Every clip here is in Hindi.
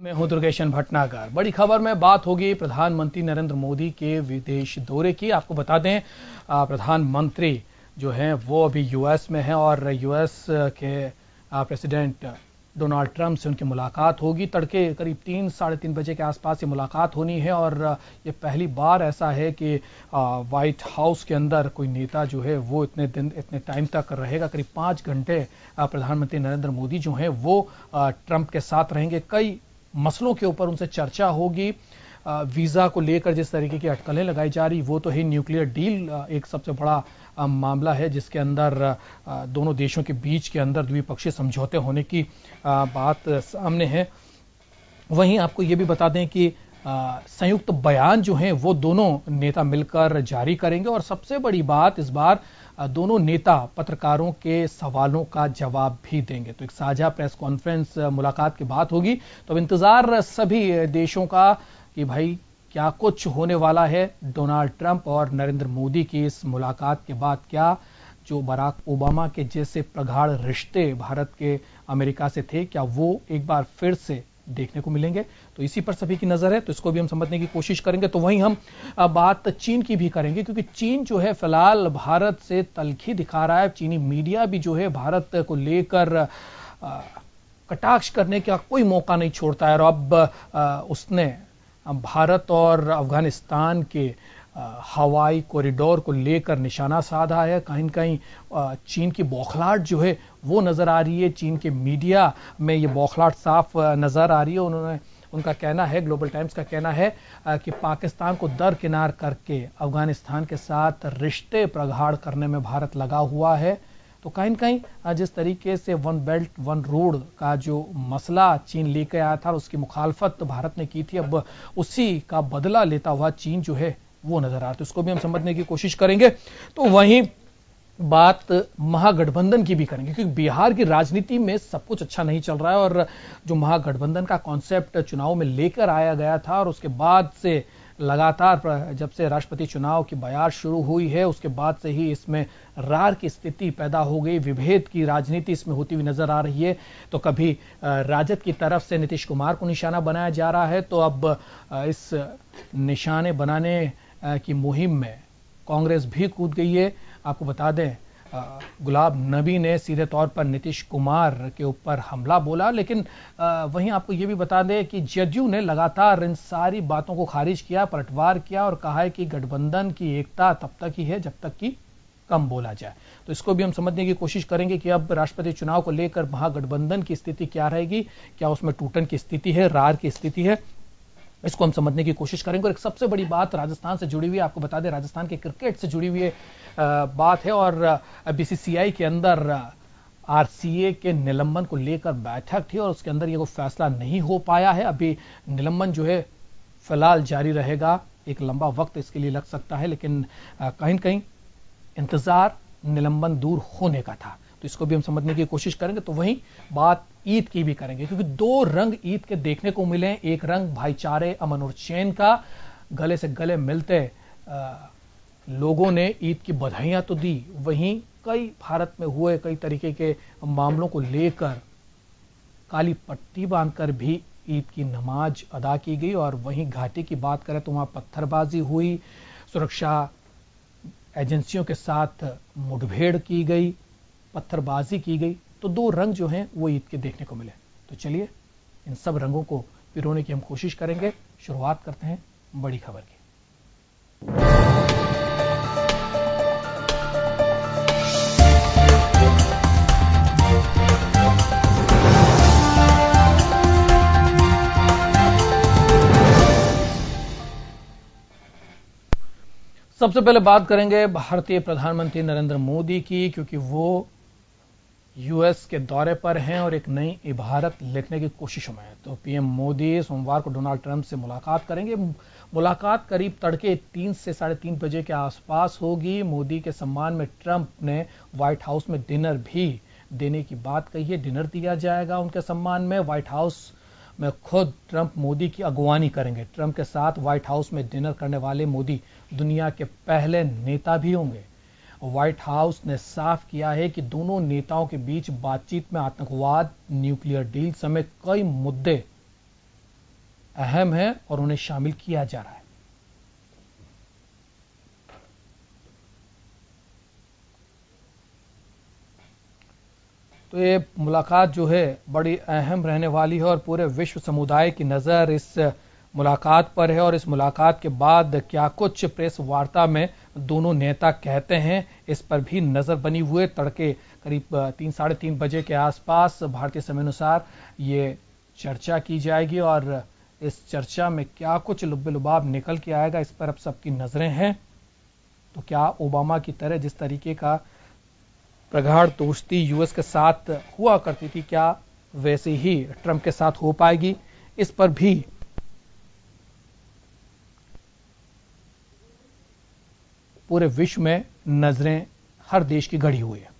मैं हूं दुर्गेशन भटनागर। बड़ी खबर में बात होगी प्रधानमंत्री नरेंद्र मोदी के विदेश दौरे की। आपको बता दें प्रधानमंत्री जो हैं वो अभी यूएस में हैं और यूएस के प्रेसिडेंट डोनाल्ड ट्रंप से उनकी मुलाकात होगी। तड़के करीब 3-3:30 बजे के आसपास ये मुलाकात होनी है और ये पहली बार ऐसा है कि व्हाइट हाउस के अंदर कोई नेता जो है वो इतने टाइम तक रहेगा। करीब 5 घंटे प्रधानमंत्री नरेंद्र मोदी जो हैं वो ट्रंप के साथ रहेंगे। कई मसलों के ऊपर उनसे चर्चा होगी। वीजा को लेकर जिस तरीके की अटकलें लगाई जा रही वो तो है। न्यूक्लियर डील एक सबसे बड़ा मामला है जिसके अंदर दोनों देशों के बीच के अंदर द्विपक्षीय समझौते होने की बात सामने है। वहीं आपको ये भी बता दें कि संयुक्त बयान जो है वो दोनों नेता मिलकर जारी करेंगे और सबसे बड़ी बात इस बार दोनों नेता पत्रकारों के सवालों का जवाब भी देंगे। तो एक साझा प्रेस कॉन्फ्रेंस मुलाकात की बात होगी। तो इंतजार सभी देशों का कि भाई क्या कुछ होने वाला है डोनाल्ड ट्रंप और नरेंद्र मोदी की इस मुलाकात के बाद। क्या जो बराक ओबामा के जैसे प्रगाढ़ रिश्ते भारत के अमेरिका से थे क्या वो एक बार फिर से देखने को मिलेंगे। तो इसी पर सभी की नजर है, तो इसको भी हम समझने की कोशिश करेंगे। तो वहीं हम बात चीन की भी करेंगे क्योंकि चीन जो है फिलहाल भारत से तल्खी दिखा रहा है। चीनी मीडिया भी जो है भारत को लेकर कटाक्ष करने का कोई मौका नहीं छोड़ता है और अब उसने भारत और अफगानिस्तान के हवाई कॉरिडोर को लेकर निशाना साधा है। कहीं न कहीं चीन की बौखलाहट जो है वो नजर आ रही है। चीन के मीडिया में ये बौखलाहट साफ नजर आ रही है। उनका कहना है, ग्लोबल टाइम्स का कहना है कि पाकिस्तान को दरकिनार करके अफगानिस्तान के साथ रिश्ते प्रगाढ़ करने में भारत लगा हुआ है। तो कहीं न कहीं जिस तरीके से वन बेल्ट वन रोड का जो मसला चीन लेकर आया था उसकी मुखालफत भारत ने की थी, अब उसी का बदला लेता हुआ चीन जो है वो नजर आ रहा है। तो इसको भी हम समझने की कोशिश करेंगे। तो वहीं बात महागठबंधन की भी करेंगे क्योंकि बिहार की राजनीति में सब कुछ अच्छा नहीं चल रहा है और जो महागठबंधन का कॉन्सेप्ट चुनाव में लेकर आया गया था और उसके बाद से लगातार जब से राष्ट्रपति चुनाव की बयार शुरू हुई है उसके बाद से ही इसमें रार की स्थिति पैदा हो गई। विभेद की राजनीति इसमें होती हुई नजर आ रही है। तो कभी राजद की तरफ से नीतीश कुमार को निशाना बनाया जा रहा है तो अब इस निशाने बनाने की मुहिम में कांग्रेस भी कूद गई है। आपको बता दें गुलाब नबी ने सीधे तौर पर नीतीश कुमार के ऊपर हमला बोला, लेकिन वहीं आपको यह भी बता दें कि जदयू ने लगातार इन सारी बातों को खारिज किया, पलटवार किया और कहा है कि गठबंधन की एकता तब तक ही है जब तक कि कम बोला जाए। तो इसको भी हम समझने की कोशिश करेंगे कि अब राष्ट्रपति चुनाव को लेकर महागठबंधन की स्थिति क्या रहेगी। क्या उसमें टूटन की स्थिति है, रार की स्थिति है, इसको हम समझने की कोशिश करेंगे। और एक सबसे बड़ी बात राजस्थान से जुड़ी हुई है। आपको बता दें राजस्थान के क्रिकेट से जुड़ी हुई बात है और बीसीसीआई के अंदर आरसीए के निलंबन को लेकर बैठक थी और उसके अंदर ये कोई फैसला नहीं हो पाया है। अभी निलंबन जो है फिलहाल जारी रहेगा। एक लंबा वक्त इसके लिए लग सकता है, लेकिन कहीं न कहीं इंतजार निलंबन दूर होने का था। तो इसको भी हम समझने की कोशिश करेंगे। तो वहीं बात ईद की भी करेंगे क्योंकि दो रंग ईद के देखने को मिले। एक रंग भाईचारे, अमन और चैन का, गले से गले मिलते लोगों ने ईद की बधाइयां तो दी। वहीं कई भारत में हुए कई तरीके के मामलों को लेकर काली पट्टी बांधकर भी ईद की नमाज अदा की गई। और वहीं घाटी की बात करें तो वहां पत्थरबाजी हुई, सुरक्षा एजेंसियों के साथ मुठभेड़ की गई, पत्थरबाजी की गई। तो दो रंग जो हैं वो ईद के देखने को मिले। तो चलिए इन सब रंगों को पिरोने की हम कोशिश करेंगे। शुरुआत करते हैं बड़ी खबर की। सबसे पहले बात करेंगे भारतीय प्रधानमंत्री नरेंद्र मोदी की क्योंकि वो यूएस के दौरे पर हैं और एक नई इबारत लिखने की कोशिशों में है। तो पीएम मोदी सोमवार को डोनाल्ड ट्रंप से मुलाकात करेंगे। मुलाकात करीब तड़के 3 से 3:30 बजे के आसपास होगी। मोदी के सम्मान में ट्रंप ने व्हाइट हाउस में डिनर भी देने की बात कही है। डिनर दिया जाएगा उनके सम्मान में। व्हाइट हाउस में खुद ट्रंप मोदी की अगवानी करेंगे। ट्रंप के साथ व्हाइट हाउस में डिनर करने वाले मोदी दुनिया के पहले नेता भी होंगे। व्हाइट हाउस ने साफ किया है कि दोनों नेताओं के बीच बातचीत में आतंकवाद, न्यूक्लियर डील समेत कई मुद्दे अहम है और उन्हें शामिल किया जा रहा है। तो ये मुलाकात जो है बड़ी अहम रहने वाली है और पूरे विश्व समुदाय की नजर इस मुलाकात पर है और इस मुलाकात के बाद क्या कुछ प्रेस वार्ता में दोनों नेता कहते हैं इस पर भी नजर बनी हुई। तड़के करीब 3-3:30 बजे के आसपास भारतीय समय अनुसार ये चर्चा की जाएगी और इस चर्चा में क्या कुछ लुब्बे-लुबाब निकल के आएगा इस पर अब सबकी नजरें हैं। तो क्या ओबामा की तरह जिस तरीके का प्रगाढ़ दोस्ती यूएस के साथ हुआ करती थी क्या वैसे ही ट्रंप के साथ हो पाएगी, इस पर भी पूरे विश्व में नजरें हर देश की गड़ी हुई है।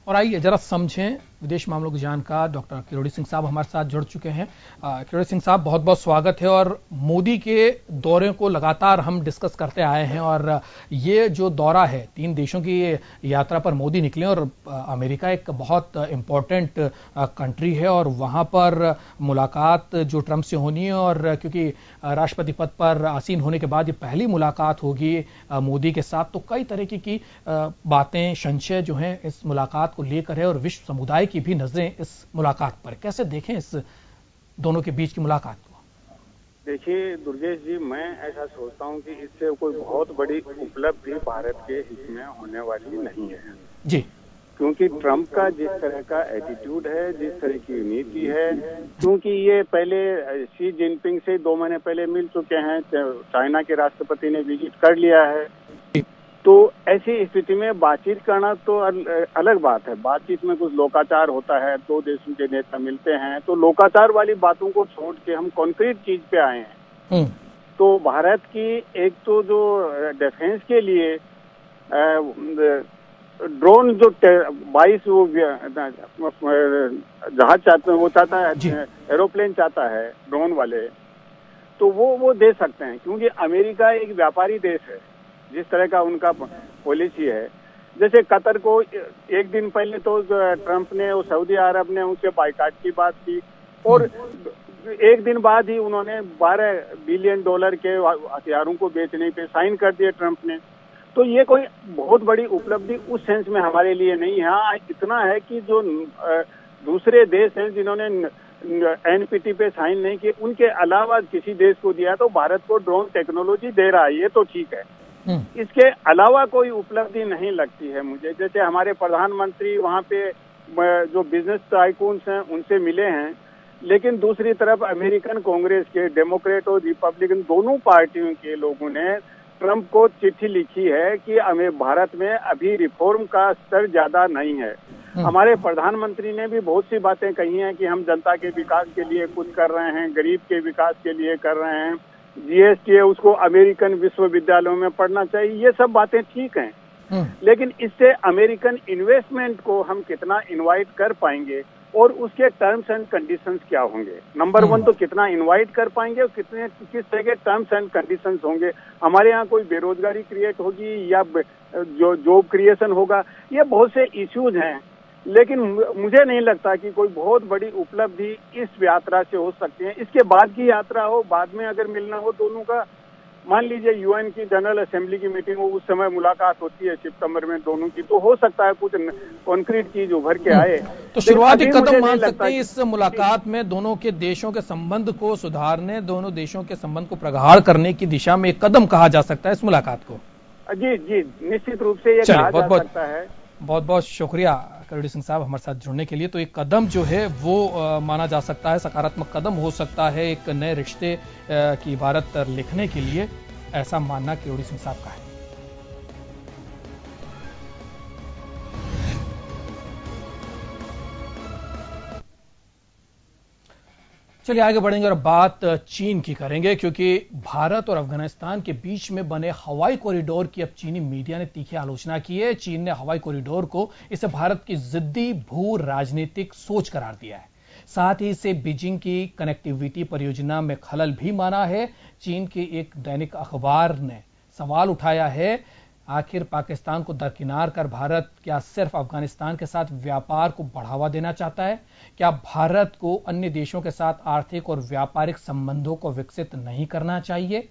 और आइए जरा समझें, विदेश मामलों के जानकार डॉक्टर किरोड़ी सिंह साहब हमारे साथ जुड़ चुके हैं। किरोड़ी सिंह साहब बहुत बहुत स्वागत है। और मोदी के दौरे को लगातार हम डिस्कस करते आए हैं और ये जो दौरा है 3 देशों की यात्रा पर मोदी निकले और अमेरिका एक बहुत इंपॉर्टेंट कंट्री है और वहां पर मुलाकात जो ट्रंप से होनी है और क्योंकि राष्ट्रपति पद पर आसीन होने के बाद ये पहली मुलाकात होगी मोदी के साथ, तो कई तरीके की बातें संशय जो हैं इस मुलाकात को लेकर है और विश्व समुदाय की भी नजरें इस मुलाकात पर। कैसे देखें इस दोनों के बीच की मुलाकात को? देखिए दुर्गेश जी, मैं ऐसा सोचता हूं कि इससे कोई बहुत बड़ी उपलब्धि भारत के हित में होने वाली नहीं है जी, क्योंकि ट्रंप का जिस तरह का एटीट्यूड है, जिस तरह की नीति है, क्योंकि ये पहले शी जिनपिंग से 2 महीने पहले मिल चुके हैं, चाइना के राष्ट्रपति ने विजिट कर लिया है, तो ऐसी स्थिति में बातचीत करना तो अलग बात है। बातचीत में कुछ लोकाचार होता है, 2 देशों के नेता मिलते हैं, तो लोकाचार वाली बातों को छोड़ के हम कॉन्क्रीट चीज पे आए हैं। तो भारत की एक तो जो डिफेंस के लिए ड्रोन जो 22 जहाज चाहते हैं, वो चाहता है, एरोप्लेन चाहता है ड्रोन वाले, तो वो दे सकते हैं क्योंकि अमेरिका एक व्यापारी देश है जिस तरह का उनका पॉलिसी है। जैसे कतर को 1 दिन पहले तो ट्रंप ने और सऊदी अरब ने उनसे बाइकाट की बात की और 1 दिन बाद ही उन्होंने $12 बिलियन के हथियारों को बेचने पे साइन कर दिए ट्रंप ने। तो ये कोई बहुत बड़ी उपलब्धि उस सेंस में हमारे लिए नहीं है। हाँ, इतना है कि जो दूसरे देश हैं जिन्होंने एनपीटी पे साइन नहीं किए, उनके अलावा किसी देश को दिया तो भारत को ड्रोन टेक्नोलॉजी दे रहा है, ये तो ठीक है। इसके अलावा कोई उपलब्धि नहीं लगती है मुझे। जैसे हमारे प्रधानमंत्री वहाँ पे जो बिजनेस टाइकून्स हैं उनसे मिले हैं, लेकिन दूसरी तरफ अमेरिकन कांग्रेस के डेमोक्रेट और रिपब्लिकन दोनों पार्टियों के लोगों ने ट्रंप को चिट्ठी लिखी है कि हमें भारत में अभी रिफॉर्म का स्तर ज्यादा नहीं है। हमारे प्रधानमंत्री ने भी बहुत सी बातें कही हैं कि हम जनता के विकास के लिए कुछ कर रहे हैं, गरीब के विकास के लिए कर रहे हैं, जीएसटी है उसको अमेरिकन विश्वविद्यालयों में पढ़ना चाहिए, ये सब बातें ठीक हैं, लेकिन इससे अमेरिकन इन्वेस्टमेंट को हम कितना इनवाइट कर पाएंगे और उसके टर्म्स एंड कंडीशंस क्या होंगे। नंबर 1 तो कितना इनवाइट कर पाएंगे और किस तरह के टर्म्स एंड कंडीशंस होंगे। हमारे यहाँ कोई बेरोजगारी क्रिएट होगी या जो जॉब क्रिएशन होगा, ये बहुत से इश्यूज हैं, लेकिन मुझे नहीं लगता कि कोई बहुत बड़ी उपलब्धि इस यात्रा से हो सकती है। इसके बाद की यात्रा हो, बाद में अगर मिलना हो दोनों का, मान लीजिए यूएन की जनरल असेंबली की मीटिंग हो, उस समय मुलाकात होती है सितंबर में दोनों की, तो हो सकता है कुछ कॉन्क्रीट चीज उभर के आए। तो शुरुआती कदम मान सकते हैं इस मुलाकात में दोनों के देशों के संबंध को सुधारने, दोनों देशों के संबंध को प्रगाढ़ करने की दिशा में एक कदम कहा जा सकता है इस मुलाकात को। जी जी, निश्चित रूप से ये कहा जा सकता है। बहुत बहुत शुक्रिया किरोड़ी सिंह साहब हमारे साथ जुड़ने के लिए। तो एक कदम जो है वो माना जा सकता है, सकारात्मक कदम हो सकता है एक नए रिश्ते की इबारत लिखने के लिए, ऐसा मानना किरोड़ी सिंह साहब का है। चलिए आगे बढ़ेंगे और बात चीन की करेंगे, क्योंकि भारत और अफगानिस्तान के बीच में बने हवाई कॉरिडोर की अब चीनी मीडिया ने तीखी आलोचना की है। चीन ने हवाई कॉरिडोर को इसे भारत की जिद्दी भू राजनीतिक सोच करार दिया है, साथ ही इसे बीजिंग की कनेक्टिविटी परियोजना में खलल भी माना है। चीन के एक दैनिक अखबार ने सवाल उठाया है आखिर पाकिस्तान को दरकिनार कर भारत क्या सिर्फ अफगानिस्तान के साथ व्यापार को बढ़ावा देना चाहता है? क्या भारत को अन्य देशों के साथ आर्थिक और व्यापारिक संबंधों को विकसित नहीं करना चाहिए?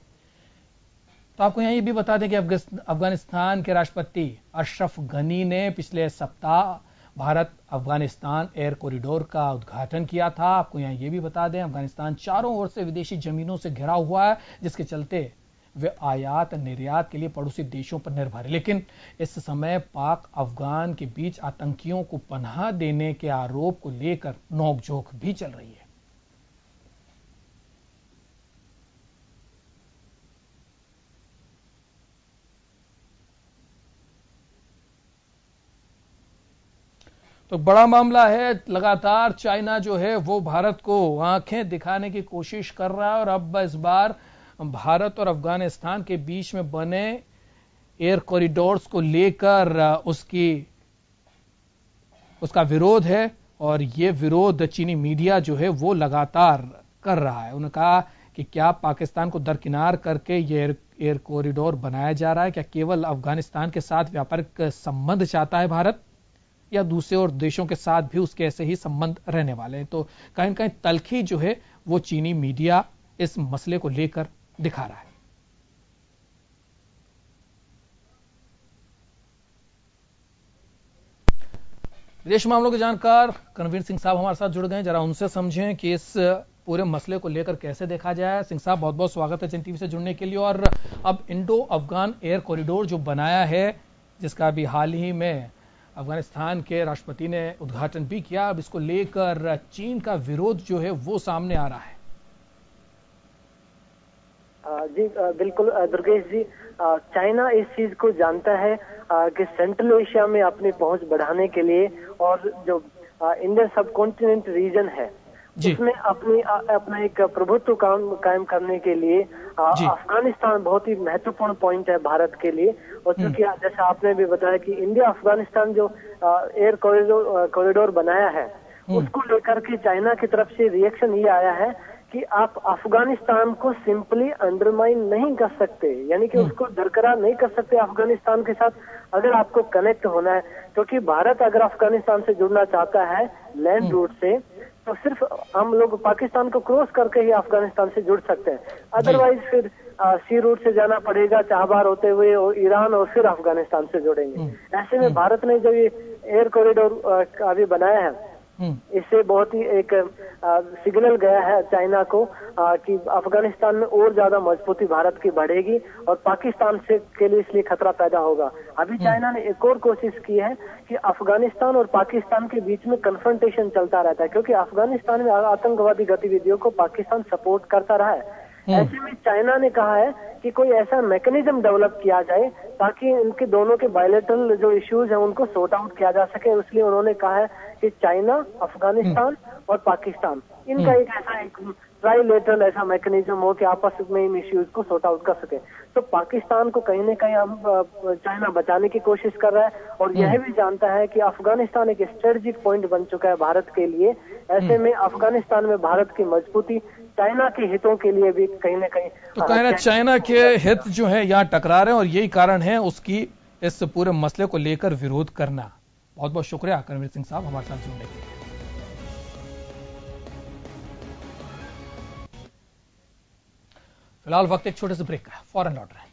तो आपको यहां ये भी बता दें कि अफगानिस्तान के राष्ट्रपति अशरफ गनी ने पिछले सप्ताह भारत अफगानिस्तान एयर कॉरिडोर का उद्घाटन किया था। आपको यहां ये भी बता दें, अफगानिस्तान चारों ओर से विदेशी जमीनों से घिरा हुआ है, जिसके चलते वे आयात निर्यात के लिए पड़ोसी देशों पर निर्भर है। लेकिन इस समय पाक अफगान के बीच आतंकियों को पनाह देने के आरोप को लेकर नोकझोंक भी चल रही है। तो बड़ा मामला है। लगातार चाइना जो है वो भारत को आंखें दिखाने की कोशिश कर रहा है और अब इस बार भारत और अफगानिस्तान के बीच में बने एयर कॉरिडोर्स को लेकर उसका विरोध है और ये विरोध चीनी मीडिया जो है वो लगातार कर रहा है। उन्होंने कहा कि क्या पाकिस्तान को दरकिनार करके ये एयर कॉरिडोर बनाया जा रहा है? क्या केवल अफगानिस्तान के साथ व्यापारिक संबंध चाहता है भारत, या दूसरे और देशों के साथ भी उसके ऐसे ही संबंध रहने वाले हैं? तो कहीं न कहीं तल्खी जो है वो चीनी मीडिया इस मसले को लेकर दिखा रहा है। विदेश मामलों के जानकार करणवीर सिंह साहब हमारे साथ जुड़ गए। जरा उनसे समझें कि इस पूरे मसले को लेकर कैसे देखा जाए। सिंह साहब, बहुत बहुत स्वागत है चैनल टीवी से जुड़ने के लिए। और अब इंडो अफगान एयर कॉरिडोर जो बनाया है, जिसका अभी हाल ही में अफगानिस्तान के राष्ट्रपति ने उद्घाटन भी किया, अब इसको लेकर चीन का विरोध जो है वो सामने आ रहा है। जी बिल्कुल दुर्गेश जी, चाइना इस चीज को जानता है कि सेंट्रल एशिया में अपनी पहुंच बढ़ाने के लिए और जो इंडियन सब कॉन्टिनेंट रीजन है उसमें अपना एक प्रभुत्व कायम करने के लिए अफगानिस्तान बहुत ही महत्वपूर्ण पॉइंट है भारत के लिए। और चूंकि जैसा आपने भी बताया कि इंडिया अफगानिस्तान जो एयर कॉरिडोर बनाया है उसको लेकर के चाइना की तरफ से रिएक्शन ये आया है कि आप अफगानिस्तान को सिंपली अंडरमाइन नहीं कर सकते, यानी कि उसको दरकरार नहीं कर सकते अफगानिस्तान के साथ अगर आपको कनेक्ट होना है। क्योंकि भारत अगर अफगानिस्तान से जुड़ना चाहता है लैंड रूट से, तो सिर्फ हम लोग पाकिस्तान को क्रॉस करके ही अफगानिस्तान से जुड़ सकते हैं, अदरवाइज फिर सी रूट से जाना पड़ेगा चाहबार होते हुए और ईरान और फिर अफगानिस्तान से जुड़ेंगे। ऐसे में भारत ने जो ये एयर कॉरिडोर अभी बनाया है, इससे बहुत ही एक सिग्नल गया है चाइना को कि अफगानिस्तान में और ज्यादा मजबूती भारत की बढ़ेगी और पाकिस्तान से के लिए इसलिए खतरा पैदा होगा। अभी चाइना ने एक और कोशिश की है कि अफगानिस्तान और पाकिस्तान के बीच में कन्फ्रंटेशन चलता रहता है, क्योंकि अफगानिस्तान में आतंकवादी गतिविधियों को पाकिस्तान सपोर्ट करता रहा है। ऐसे में चाइना ने कहा है कि कोई ऐसा मैकेनिज्म डेवलप किया जाए ताकि इनके दोनों के बायलैटरल जो इश्यूज हैं उनको सॉर्ट आउट किया जा सके। इसलिए उन्होंने कहा है कि चाइना, अफगानिस्तान और पाकिस्तान इनका एक ऐसा एक ट्राइलेटरल ऐसा मैकेनिज्म हो कि आपस में इन इश्यूज को सॉर्ट आउट कर सके। तो पाकिस्तान को कहीं न कहीं चाइना बचाने की कोशिश कर रहा है और यह भी जानता है कि अफगानिस्तान एक स्ट्रेटेजिक पॉइंट बन चुका है भारत के लिए। ऐसे में अफगानिस्तान में भारत की मजबूती चाइना के हितों के लिए भी कहीं न कहीं तो कहना चाइना के हित जो है यहाँ टकरा रहे हैं और यही कारण है उसकी इस पूरे मसले को लेकर विरोध करना। बहुत बहुत शुक्रिया करणवीर सिंह साहब हमारे साथ जुड़ने के लिए। फिलहाल वक्त एक छोटे से ब्रेक का है, फौरन लौट रहे हैं।